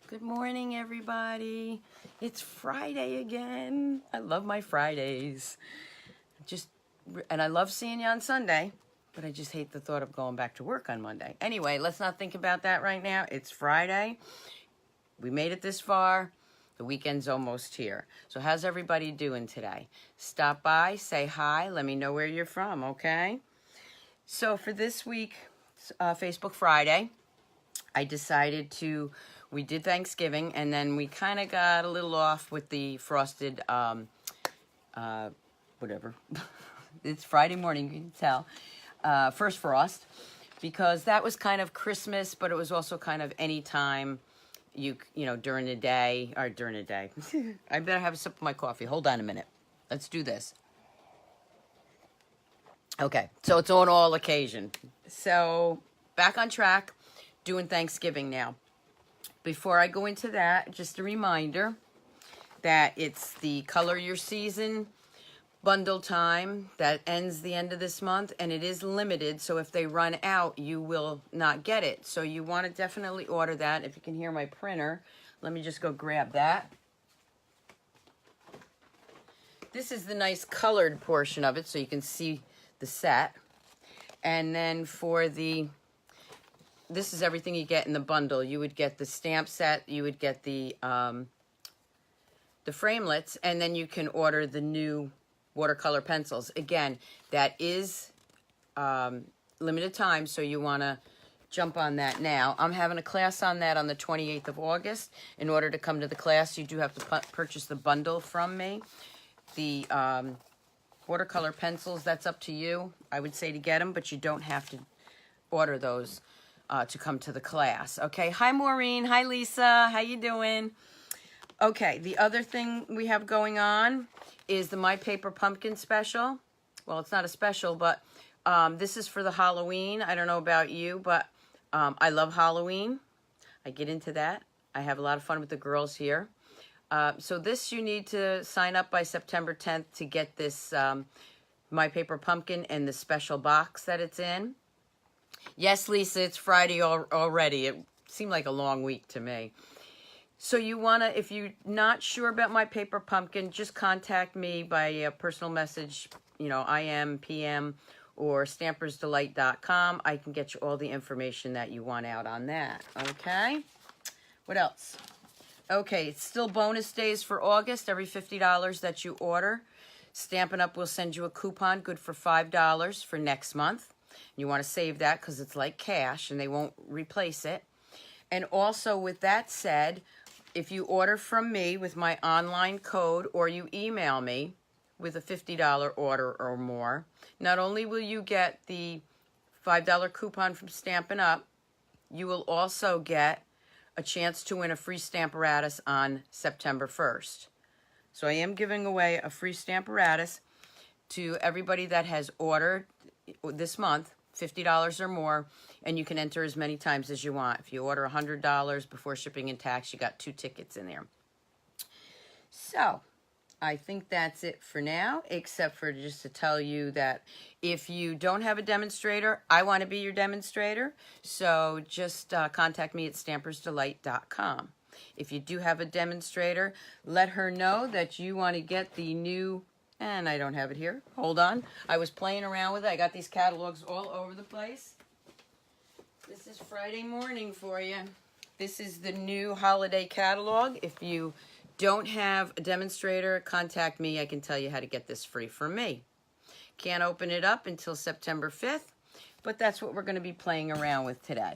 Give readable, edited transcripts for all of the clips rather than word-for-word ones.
Good morning, everybody. It's Friday again. I love my Fridays. And I love seeing you on Sunday, but I just hate the thought of going back to work on Monday. Anyway, let's not think about that right now. It's Friday. We made it this far. The weekend's almost here. So how's everybody doing today? Stop by, say hi, let me know where you're from, okay? So for this week, Facebook Friday, I decided we did Thanksgiving, and then we kind of got a little off with the frosted, whatever. It's Friday morning, you can tell. First frost, because that was kind of Christmas, but it was also kind of any time you know, during the day. I better have a sip of my coffee. Hold on a minute. Let's do this. Okay, so it's on all occasion. So back on track, doing Thanksgiving now. Before I go into that, just a reminder that it's the Color Your Season bundle time that ends the end of this month, and it is limited, so if they run out, you will not get it. So you want to definitely order that. If you can hear my printer, let me just go grab that. This is the nice colored portion of it, so you can see the set. And then for this is everything you get in the bundle. You would get the stamp set, you would get the framelits, and then you can order the new watercolor pencils. Again, that is limited time, so you want to jump on that now. I'm having a class on that on the 28th of August. In order to come to the class, you do have to purchase the bundle from me. The watercolor pencils, that's up to you. I would say to get them, but you don't have to order those to come to the class. Okay, hi Maureen, hi Lisa, how you doing? Okay, the other thing we have going on is the My Paper Pumpkin special. Well, it's not a special, but this is for the Halloween. I don't know about you, but I love Halloween. I get into that. I have a lot of fun with the girls here. So this, you need to sign up by September 10th to get this My Paper Pumpkin and the special box that it's in. Yes, Lisa, it's Friday already. It seemed like a long week to me. So you want to, if you're not sure about My Paper Pumpkin, just contact me by a personal message, you know, IM, PM, or Stampersdelight.com. I can get you all the information that you want out on that, okay? What else? Okay, it's still bonus days for August. Every $50 that you order, Stampin' Up! Will send you a coupon good for $5 for next month. You want to save that because it's like cash and they won't replace it. And also, with that said, if you order from me with my online code, or you email me with a $50 order or more, not only will you get the $5 coupon from Stampin' Up!, you will also get a chance to win a free Stamparatus on September 1st. So I am giving away a free Stamparatus to everybody that has ordered this month, $50 or more, and you can enter as many times as you want. If you order $100 before shipping and tax, you got 2 tickets in there. So I think that's it for now, except for just to tell you that if you don't have a demonstrator, I want to be your demonstrator. So just contact me at Stampersdelight.com. If you do have a demonstrator, let her know that you want to get the new, and I don't have it here. Hold on. I was playing around with it. I got these catalogs all over the place. This is Friday morning for you. This is the new holiday catalog. If you don't have a demonstrator, contact me. I can tell you how to get this free from me. Can't open it up until September 5th, but that's what we're going to be playing around with today.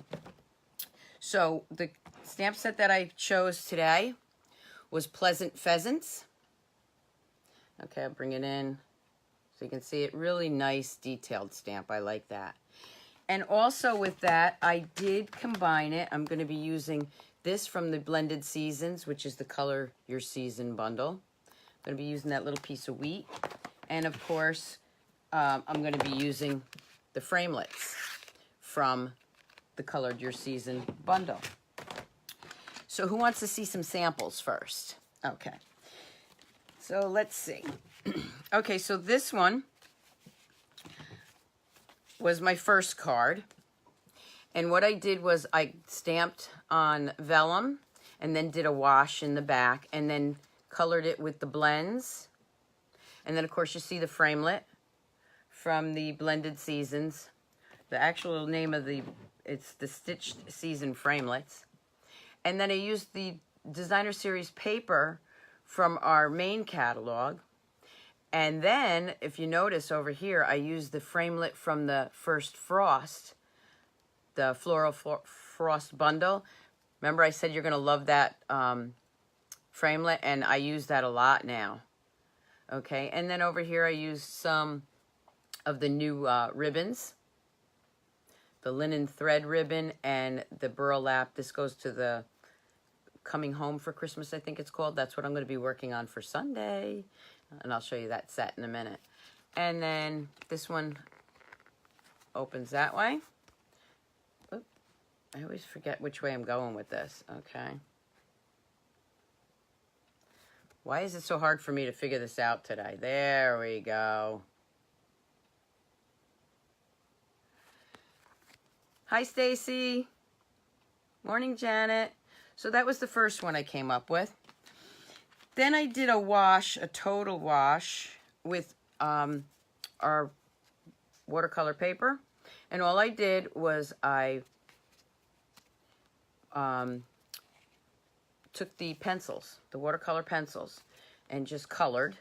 So the stamp set that I chose today was Pleasant Pheasants. Okay, I'll bring it in so you can see it. Really nice detailed stamp. I like that. And also with that, I did combine it. I'm going to be using this from the Blended Seasons, which is the Color Your Season bundle. I'm going to be using that little piece of wheat. And of course, I'm going to be using the framelits from the Color Your Season bundle. So who wants to see some samples first? Okay. So let's see. Okay, so this one was my first card. And what I did was I stamped on vellum and then did a wash in the back, and then colored it with the blends. And then, of course, you see the framelit from the Blended Seasons. The actual name of it's the Stitched Season Framelits. And then I used the Designer Series paper from our main catalog. And then, if you notice over here, I used the framelit from the First Frost, the Floral Frost bundle. Remember I said you're going to love that framelit, and I use that a lot now. Okay, and then over here I used some of the new ribbons. The linen thread ribbon and the burlap. This goes to the Coming Home for Christmas, I think it's called. That's what I'm going to be working on for Sunday. And I'll show you that set in a minute. And then this one opens that way. Oop, I always forget which way I'm going with this. Okay. Why is it so hard for me to figure this out today? There we go. Hi, Stacy. Morning, Janet. So that was the first one I came up with. Then I did a wash, a total wash with our watercolor paper. And all I did was I took the pencils, the watercolor pencils, and just colored,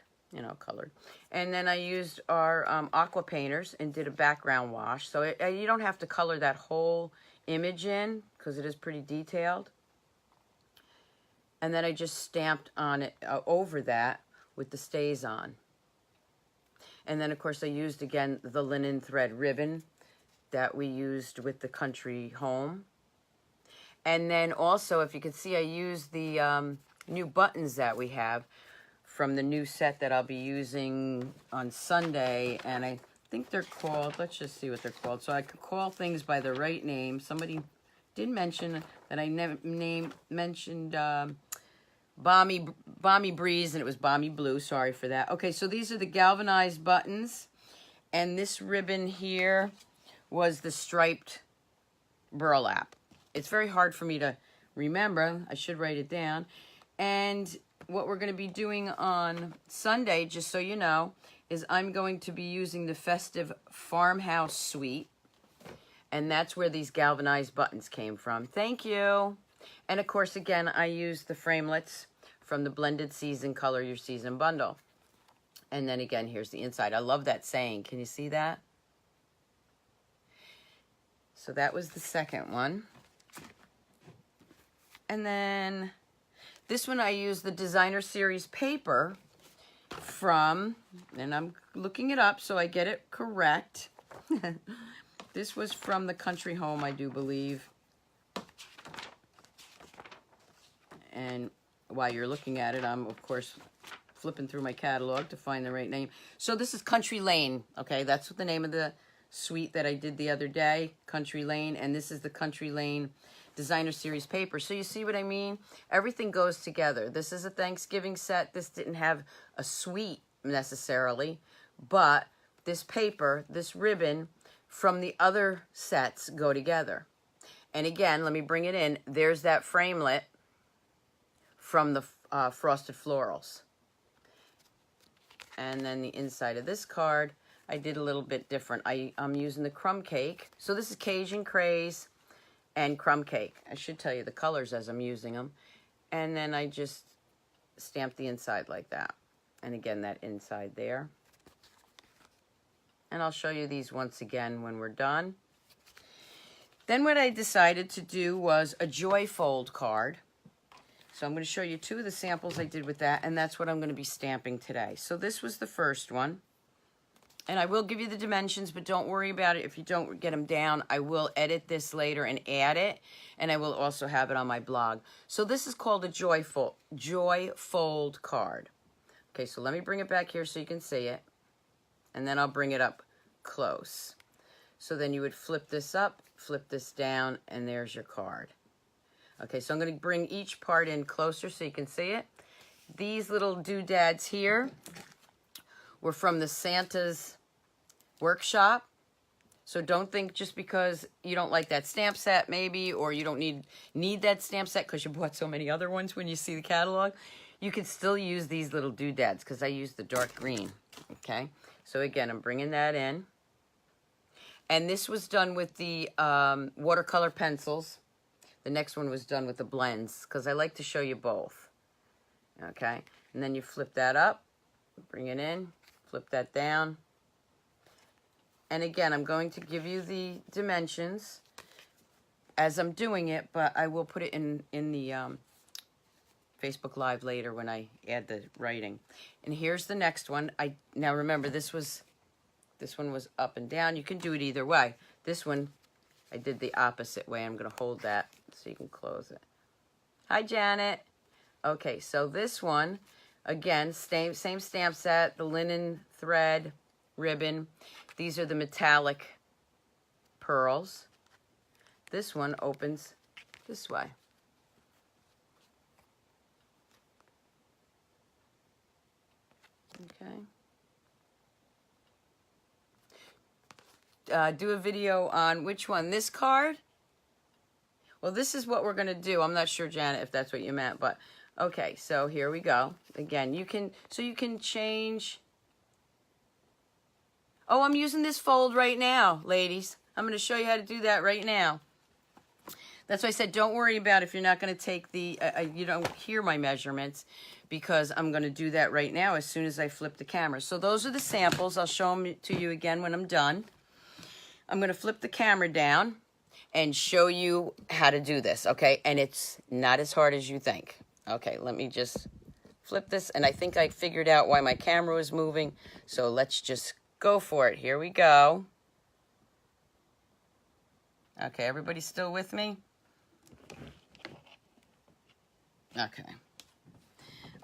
colored. And then I used our aqua painters and did a background wash. So you don't have to color that whole image in because it is pretty detailed. And then I just stamped on it over that with the stays on. And then, of course, I used, again, the linen thread ribbon that we used with the Country Home. And then also, if you can see, I used the new buttons that we have from the new set that I'll be using on Sunday. And I think they're called, let's just see what they're called. So I could call things by the right name. Somebody did mention that I mentioned Balmy Breeze, and it was Balmy Blue. Sorry for that. Okay, so these are the galvanized buttons. And this ribbon here was the striped burlap. It's very hard for me to remember. I should write it down. And what we're going to be doing on Sunday, just so you know, is I'm going to be using the Festive Farmhouse Suite. And that's where these galvanized buttons came from. Thank you. And of course, again, I used the framelits from the Blended Season Color Your Season bundle. And then again, here's the inside. I love that saying. Can you see that? So that was the second one. And then this one I used the Designer Series paper from, and I'm looking it up so I get it correct. This was from the Country Home, I do believe. And while you're looking at it, I'm, of course, flipping through my catalog to find the right name. So this is Country Lane, okay? That's the name of the suite that I did the other day, Country Lane. And this is the Country Lane Designer Series paper. So you see what I mean? Everything goes together. This is a Thanksgiving set. This didn't have a suite necessarily, but this paper, this ribbon from the other sets go together. And again, let me bring it in. There's that framelit from the Frosted Florals. And then the inside of this card, I did a little bit different. I'm using the crumb cake. So this is Cajun Craze and crumb cake. I should tell you the colors as I'm using them. And then I just stamped the inside like that. And again, that inside there. And I'll show you these once again when we're done. Then what I decided to do was a Joy Fold card. So I'm going to show you two of the samples I did with that, and that's what I'm going to be stamping today. So this was the first one. And I will give you the dimensions, but don't worry about it if you don't get them down. I will edit this later and add it, and I will also have it on my blog. So this is called a Joy Fold card. Okay, so let me bring it back here so you can see it. And then I'll bring it up close. So then you would flip this up, flip this down, and there's your card. Okay, so I'm going to bring each part in closer so you can see it. These little doodads here were from the Santa's Workshop. So don't think just because you don't like that stamp set maybe, or you don't need that stamp set because you bought so many other ones when you see the catalog, you can still use these little doodads because I use the dark green, okay? So again, I'm bringing that in. And this was done with the watercolor pencils. The next one was done with the blends because I like to show you both, okay? And then you flip that up, bring it in, flip that down. And again, I'm going to give you the dimensions as I'm doing it, but I will put it in the Facebook Live later when I add the writing. And here's the next one. Now remember, this one was up and down. You can do it either way. This one, I did the opposite way. I'm going to hold that so you can close it. Hi, Janet. Okay, so this one, again, same stamp set, the linen thread, ribbon. These are the metallic pearls. This one opens this way. Okay. Do a video on which one? This card? Well, this is what we're going to do. I'm not sure, Janet, if that's what you meant, but okay, so here we go. Again, you can change. Oh, I'm using this fold right now, ladies. I'm going to show you how to do that right now. That's why I said don't worry about if you're not going to take the, you don't hear my measurements, because I'm going to do that right now as soon as I flip the camera. So those are the samples. I'll show them to you again when I'm done. I'm going to flip the camera down and show you how to do this, okay? And it's not as hard as you think. Okay, let me just flip this, and I think I figured out why my camera was moving, so let's just go for it. Here we go. Okay, everybody still with me? Okay.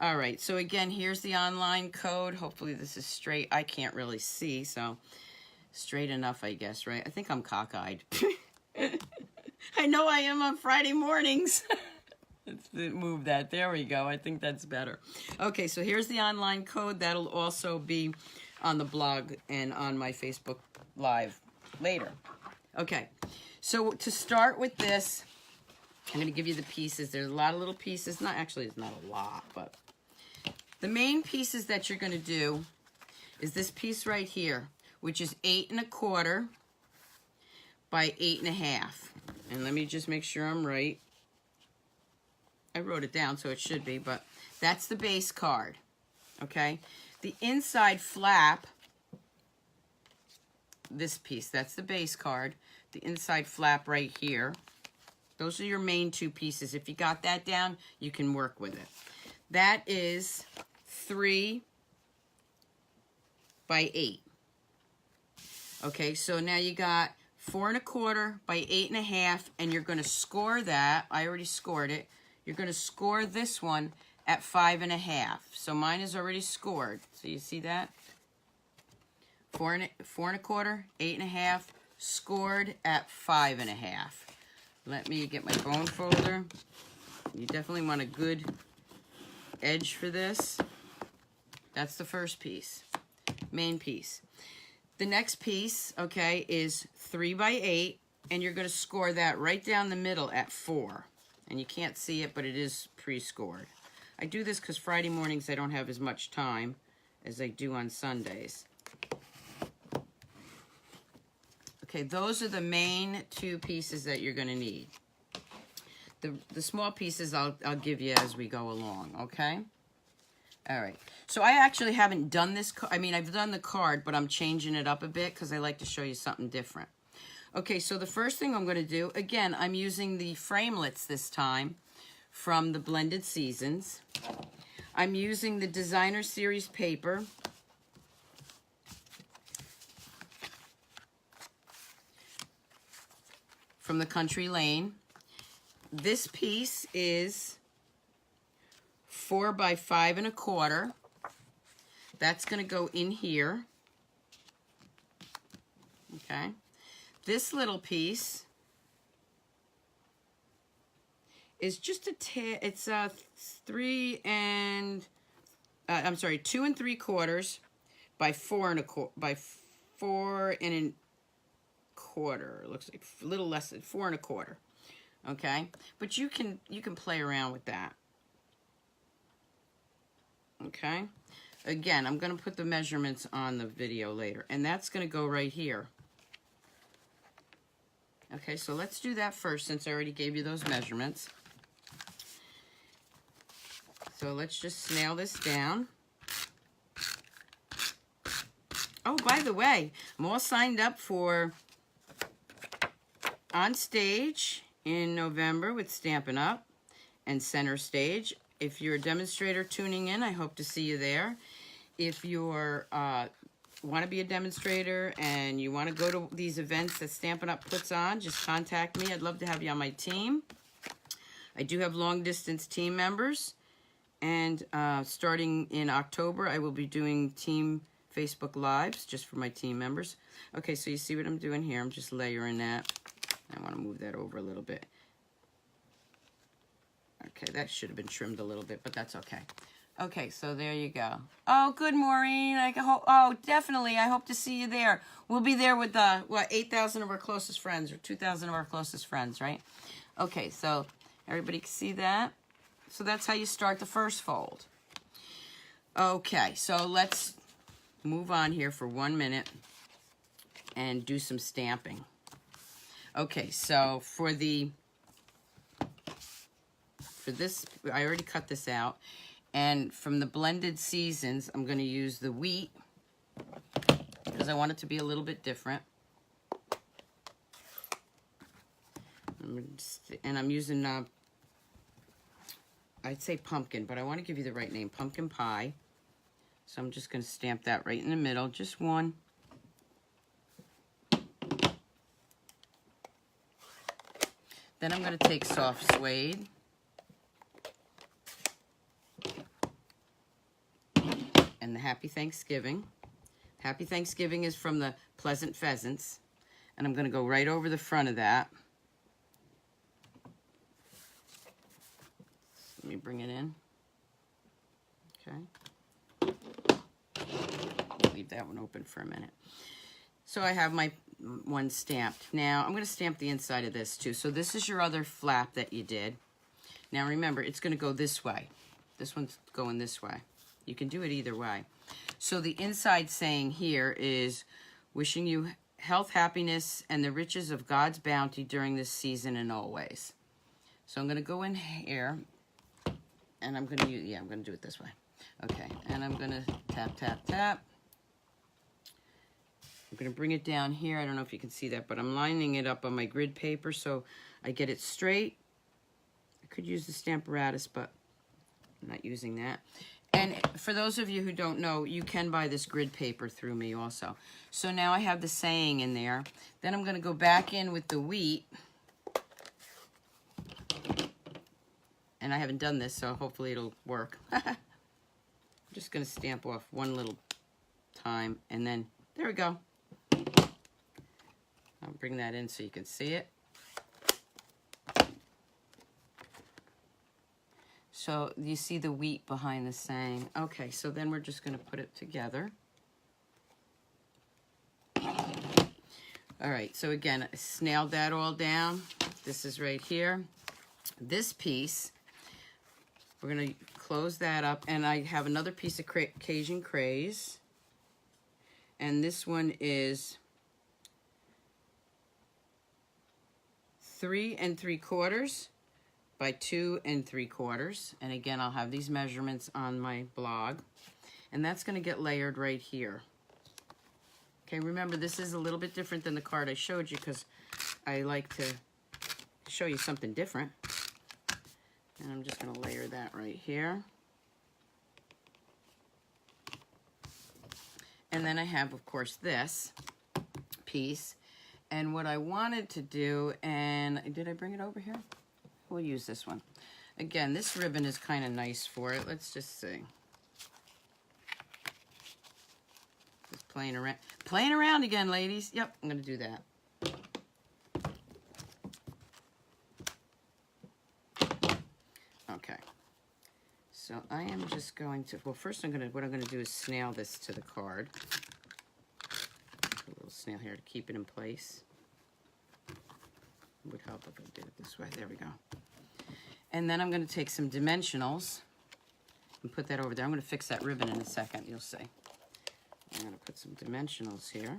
All right, so again, here's the online code. Hopefully this is straight. I can't really see, so straight enough, I guess, right? I think I'm cockeyed. I know I am on Friday mornings. Let's move that. There we go. I think that's better. Okay, so here's the online code. That'll also be on the blog and on my Facebook Live later. Okay, so to start with this, I'm going to give you the pieces. There's a lot of little pieces. It's not a lot, but the main pieces that you're going to do is this piece right here, which is 8 1/4 by 8 1/2. And let me just make sure I'm right. I wrote it down, so it should be, but that's the base card, okay? The inside flap, this piece, that's the base card. The inside flap right here. Those are your main two pieces. If you got that down, you can work with it. That is 3 by 8. Okay, so now you got 4 1/4 by 8 1/2, and you're going to score that. I already scored it. You're going to score this one at 5 1/2. So mine is already scored. So you see that? 4 1/4, 8 1/2, scored at 5 1/2. Let me get my bone folder. You definitely want a good edge for this. That's the first piece, main piece. The next piece, okay, is 3 by 8, and you're going to score that right down the middle at 4. And you can't see it, but it is pre-scored. I do this because Friday mornings I don't have as much time as I do on Sundays. Okay, those are the main two pieces that you're going to need. The small pieces I'll give you as we go along, okay? All right. So I actually haven't done this. I mean, I've done the card, but I'm changing it up a bit because I like to show you something different. Okay, so the first thing I'm going to do, again, I'm using the framelits this time from the Blended Seasons. I'm using the Designer Series paper. From the Country Lane. This piece is 4 by 5 1/4. That's going to go in here. Okay. This little piece is just a it's 2 3/4 by 4 1/4 by 4 and 1/4. Looks like a little less than 4 1/4. Okay, but you can play around with that. Okay, again, I'm going to put the measurements on the video later, and that's going to go right here. Okay, so let's do that first since I already gave you those measurements. So let's just snail this down. Oh, by the way, I'm all signed up for On Stage in November with Stampin' Up! And Center Stage. If you're a demonstrator tuning in, I hope to see you there. If you're want to be a demonstrator and you want to go to these events that Stampin' Up! Puts on, just contact me. I'd love to have you on my team. I do have long distance team members, and starting in October, I will be doing team Facebook Lives just for my team members. Okay, so you see what I'm doing here? I'm just layering that. I want to move that over a little bit. Okay, that should have been trimmed a little bit, but that's okay. Okay, so there you go. Oh, good, Maureen. Oh, definitely. I hope to see you there. We'll be there with, 8,000 of our closest friends, or 2,000 of our closest friends, right? Okay, so everybody can see that? So that's how you start the first fold. Okay, so let's move on here for 1 minute and do some stamping. Okay, so for this, I already cut this out. And from the blended seasons, I'm going to use the wheat because I want it to be a little bit different. And I'm using, I'd say pumpkin, but I want to give you the right name, pumpkin pie. So I'm just going to stamp that right in the middle, just one. Then I'm going to take soft suede. And the Happy Thanksgiving. Happy Thanksgiving is from the Pleasant Pheasants. And I'm going to go right over the front of that. Let me bring it in. Okay. Leave that one open for a minute. So I have my one stamped. Now I'm going to stamp the inside of this too. So this is your other flap that you did. Now remember, it's going to go this way. This one's going this way. You can do it either way. So the inside saying here is, wishing you health, happiness, and the riches of God's bounty during this season and always. So I'm going to go in here, and I'm going to use, I'm going to do it this way. Okay, and I'm going to tap, tap, tap. I'm going to bring it down here. I don't know if you can see that, but I'm lining it up on my grid paper so I get it straight. I could use the Stamparatus, but I'm not using that. And for those of you who don't know, you can buy this grid paper through me also. So now I have the saying in there. Then I'm going to go back in with the wheat. And I haven't done this, so hopefully it'll work. I'm just going to stamp off one little time, and then there we go. I'll bring that in so you can see it. So you see the wheat behind the saying. Okay, so then we're just going to put it together. All right, so again, I snailed that all down. This is right here. This piece, we're going to close that up, and I have another piece of Cajun Craze. And this one is 3 3/4 by 2 3/4. And again, I'll have these measurements on my blog. And that's going to get layered right here. Okay, remember, this is a little bit different than the card I showed you because I like to show you something different. And I'm just going to layer that right here. And then I have, of course, this piece. And what I wanted to do, and did I bring it over here? We'll use this one. Again, this ribbon is kind of nice for it. Let's just see. Just playing around. Playing around again, ladies. Yep, I'm going to do that. Okay. So I am just going to, well, first what I'm going to do is snail this to the card. A little snail here to keep it in place. It would help if I did it this way. There we go. And then I'm going to take some dimensionals and put that over there. I'm going to fix that ribbon in a second, you'll see. I'm going to put some dimensionals here.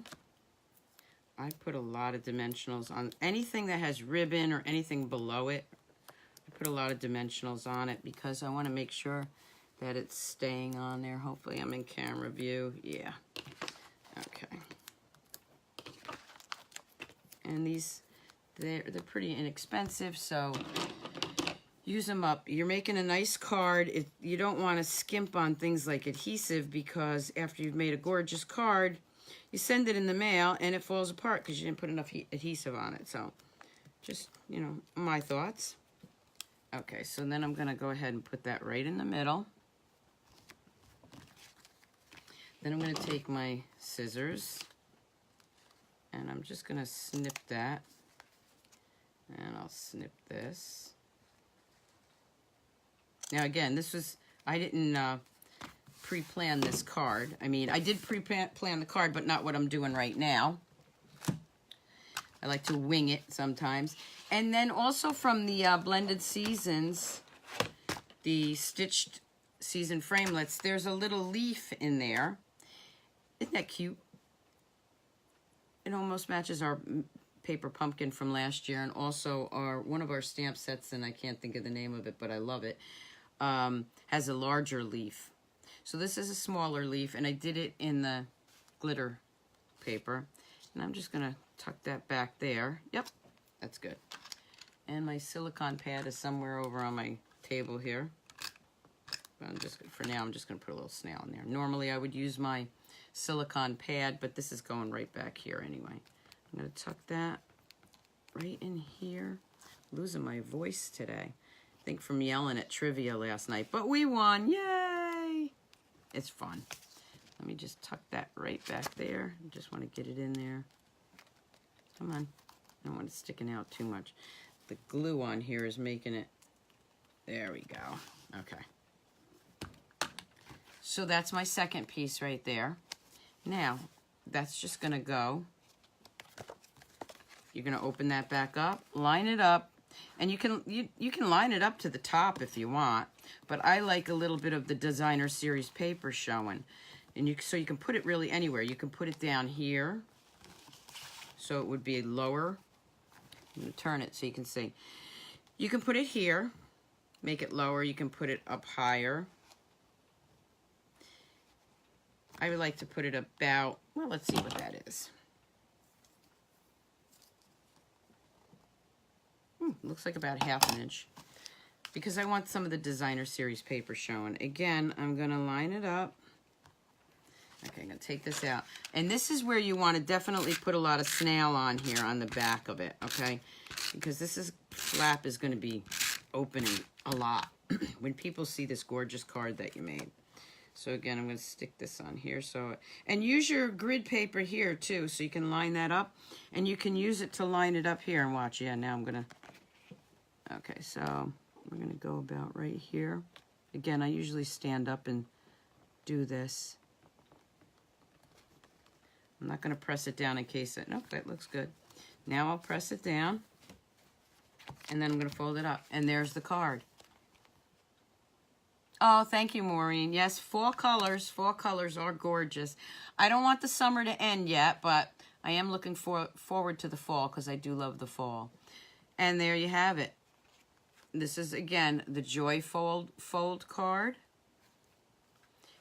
I put a lot of dimensionals on anything that has ribbon or anything below it. I put a lot of dimensionals on it because I want to make sure that it's staying on there. Hopefully I'm in camera view. Yeah. Okay. And these, they're pretty inexpensive, so use them up. You're making a nice card. You don't want to skimp on things like adhesive, because after you've made a gorgeous card, you send it in the mail and it falls apart because you didn't put enough adhesive on it. So just, you know, my thoughts. Okay, so then I'm going to go ahead and put that right in the middle. Then I'm going to take my scissors and I'm just going to snip that. And I'll snip this. Now again, this was, I didn't pre-plan this card. I mean, I did pre-plan the card, but not what I'm doing right now. I like to wing it sometimes. And then also from the Blended Seasons, the Stitched Season Framelits, there's a little leaf in there. Isn't that cute? It almost matches our paper pumpkin from last year, and also one of our stamp sets, and I can't think of the name of it, but I love it, has a larger leaf. So this is a smaller leaf, and I did it in the glitter paper. And I'm just gonna tuck that back there. Yep, that's good. And my silicone pad is somewhere over on my table here. But for now, I'm just gonna put a little snail in there. Normally I would use my silicone pad, but this is going right back here anyway. I'm gonna tuck that right in here. Losing my voice today. I think from yelling at trivia last night, but we won, yay! It's fun. Let me just tuck that right back there. I just want to get it in there. Come on. I don't want it sticking out too much. The glue on here is making it. There we go. Okay. So that's my second piece right there. Now, that's just going to go. You're going to open that back up, line it up, and you can line it up to the top if you want, but I like a little bit of the designer series paper showing. And so you can put it really anywhere. You can put it down here, so it would be lower. I'm going to turn it so you can see. You can put it here, make it lower. You can put it up higher. I would like to put it about, well, let's see what that is. Looks like about 1/2 inch, because I want some of the designer series paper showing. Again, I'm going to line it up. Okay, I'm going to take this out. And this is where you want to definitely put a lot of snail on here on the back of it, okay? Because this flap is going to be opening a lot when people see this gorgeous card that you made. So again, I'm going to stick this on here. And use your grid paper here too, so you can line that up. And you can use it to line it up here. And watch, yeah, now I'm going to... Okay, so we're going to go about right here. Again, I usually stand up and do this. I'm not going to press it down in case it... Nope, that looks good. Now I'll press it down. And then I'm going to fold it up. And there's the card. Oh, thank you, Maureen. Yes, 4 colors. 4 colors are gorgeous. I don't want the summer to end yet, but I am looking forward to the fall because I do love the fall. And there you have it. This is, again, the Joy Fold card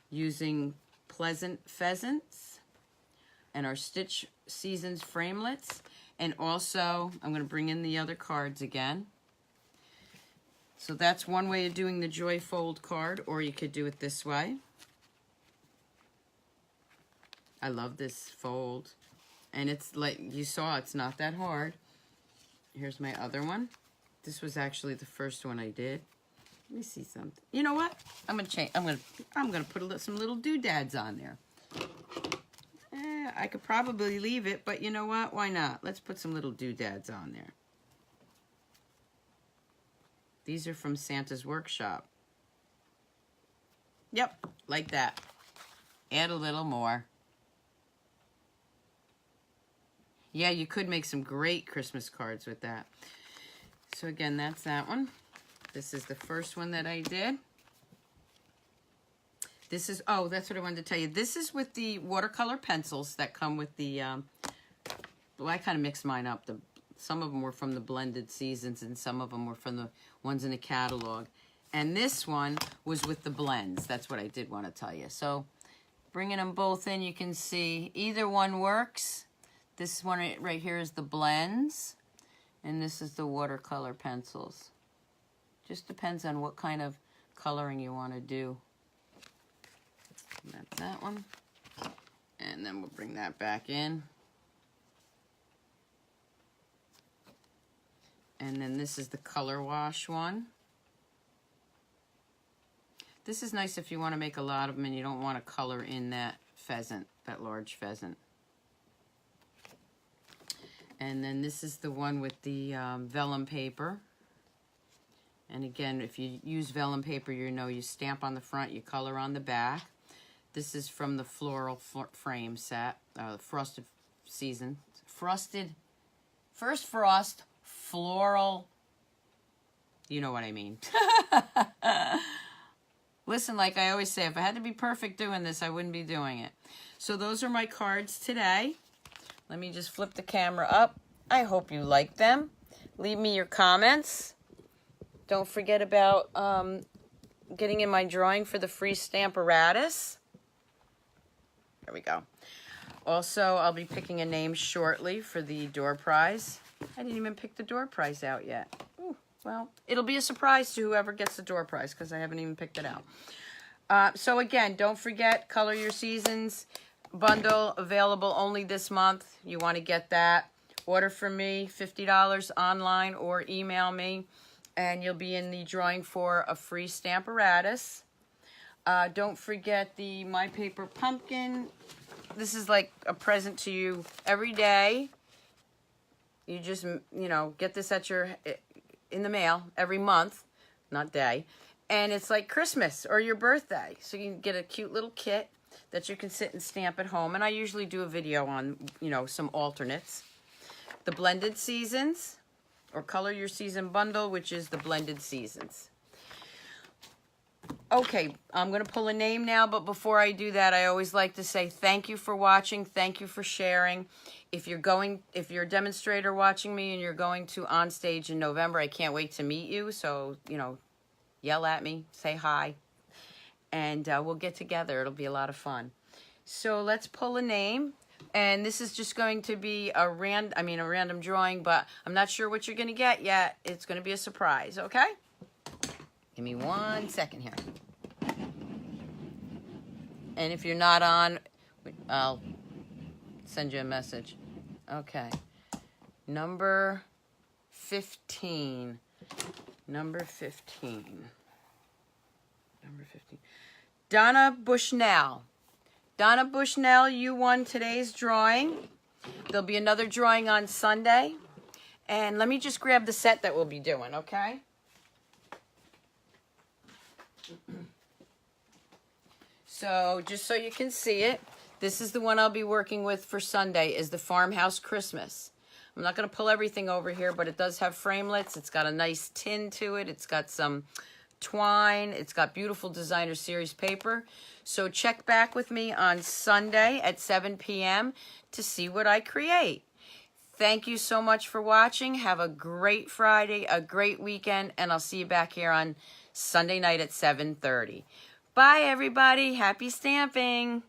using Pleasant Pheasants and our Stitch Seasons Framelits. And also, I'm going to bring in the other cards again. So that's one way of doing the Joy Fold card, or you could do it this way. I love this fold. And it's like you saw, it's not that hard. Here's my other one. This was actually the first one I did. Let me see something. You know what? I'm gonna change. I'm gonna put some little doodads on there. I could probably leave it, but you know what? Why not? Let's put some little doodads on there. These are from Santa's Workshop. Yep, like that. Add a little more. Yeah, you could make some great Christmas cards with that. So again, that's that one. This is the first one that I did. This is, oh, that's what I wanted to tell you. This is with the watercolor pencils that come with the, well, I kind of mixed mine up. Some of them were from the blended seasons and some of them were from the ones in the catalog. And this one was with the blends. That's what I did want to tell you. So bringing them both in, you can see either one works. This one right here is the blends. And this is the watercolor pencils. Just depends on what kind of coloring you want to do. That's that one. And then we'll bring that back in. And then this is the color wash one. This is nice if you want to make a lot of them and you don't want to color in that pheasant, that large pheasant. And then this is the one with the vellum paper. And again, if you use vellum paper, you know you stamp on the front, you color on the back. This is from the floral frame set, frosted season. Frosted, first frost, floral, you know what I mean. Listen, like I always say, if I had to be perfect doing this, I wouldn't be doing it. So those are my cards today. Let me just flip the camera up. I hope you like them. Leave me your comments. Don't forget about getting in my drawing for the free Stampersdelight. There we go. Also, I'll be picking a name shortly for the door prize. I didn't even pick the door prize out yet. Ooh, well, it'll be a surprise to whoever gets the door prize because I haven't even picked it out. So again, don't forget, Color Your Seasons bundle available only this month. You want to get that. Order from me, $50 online, or email me, and you'll be in the drawing for a free Stampersdelight. Don't forget the My Paper Pumpkin. This is like a present to you every day. You just, you know, get this at in the mail every month, not day. And it's like Christmas or your birthday. So you can get a cute little kit that you can sit and stamp at home. And I usually do a video on, you know, some alternates. The Blended Seasons, or Color Your Season bundle, which is the Blended Seasons. Okay, I'm going to pull a name now, but before I do that, I always like to say thank you for watching. Thank you for sharing. If you're a demonstrator watching me and you're going to On Stage in November, I can't wait to meet you. So, you know, yell at me, say hi, and we'll get together. It'll be a lot of fun. So let's pull a name. And this is just going to be a random drawing, but I'm not sure what you're going to get yet. It's going to be a surprise, okay? Give me 1 second here. And if you're not on, I'll send you a message. Okay. Number 15. Number 15. Number 15. Donna Bushnell. Donna Bushnell, you won today's drawing. There'll be another drawing on Sunday. And let me just grab the set that we'll be doing, okay? So, just so you can see it, this is the one I'll be working with for Sunday, is the Farmhouse Christmas. I'm not going to pull everything over here, but it does have framelits. It's got a nice tin to it. It's got some twine. It's got beautiful designer series paper. So check back with me on Sunday at 7 p.m. to see what I create. Thank you so much for watching. Have a great Friday, a great weekend, and I'll see you back here on Sunday night at 7:30. Bye, everybody. Happy stamping.